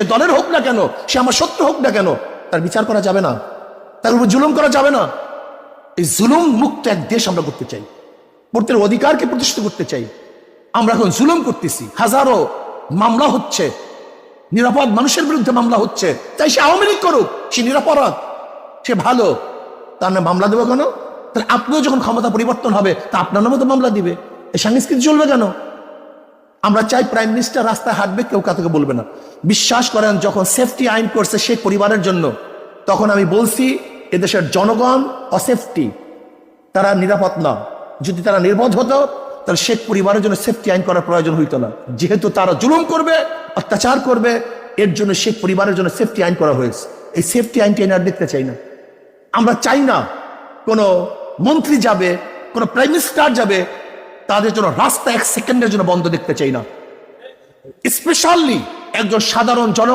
দলের হোক না কেন, সে আমার শত্রু হোক না কেন, তার বিচার করা যাবে না, তার উপর জুলুম করা যাবে না। এই জুলুম মুক্ত এক দেশ আমরা করতে চাই, প্রত্যেক অধিকারকে প্রতিষ্ঠিত করতে চাই। আমরা এখন জুলুম করতেছি, হাজারো মামলা হচ্ছে, নিরাপদ মানুষের বিরুদ্ধে মামলা হচ্ছে। তাই সে আওয়ামী লীগ করুক, সে নিরাপরাধ, সে ভালো, তার নামে মামলা দেবো কেন? তাহলে আপনিও যখন ক্ষমতা পরিবর্তন হবে তা আপনার নামে তো মামলা দিবে। এই সংস্কৃতি চলবে কেন? আমরা চাই প্রাইম মিনিস্টার রাস্তায় হাঁটবে, কেউ কাউকে বলবে না। বিশ্বাস করেন, যখন সেফটি আইন করছে শেখ পরিবারের জন্য, তখন আমি বলছি এদেশের জনগণ অসেফটি, তারা নিরাপদ না। যদি তারা নির্বোধ হতো তাহলে শেখ পরিবারের জন্য সেফটি আইন করার প্রয়োজন হইতো না। যেহেতু তারা জুলুম করবে, অত্যাচার করবে, এর জন্য শেখ পরিবারের জন্য সেফটি আইন করা হয়েছে। এই সেফটি আইনটি আর দেখতে চাই না। আমরা চাই না কোনো মন্ত্রী যাবে, কোনো প্রাইম মিনিস্টার যাবে, তাদের জন্য রাস্তা এক সেকেন্ডের জন্য বন্ধ দেখতে চাই না। স্পেশালি একজন সাধারণ জন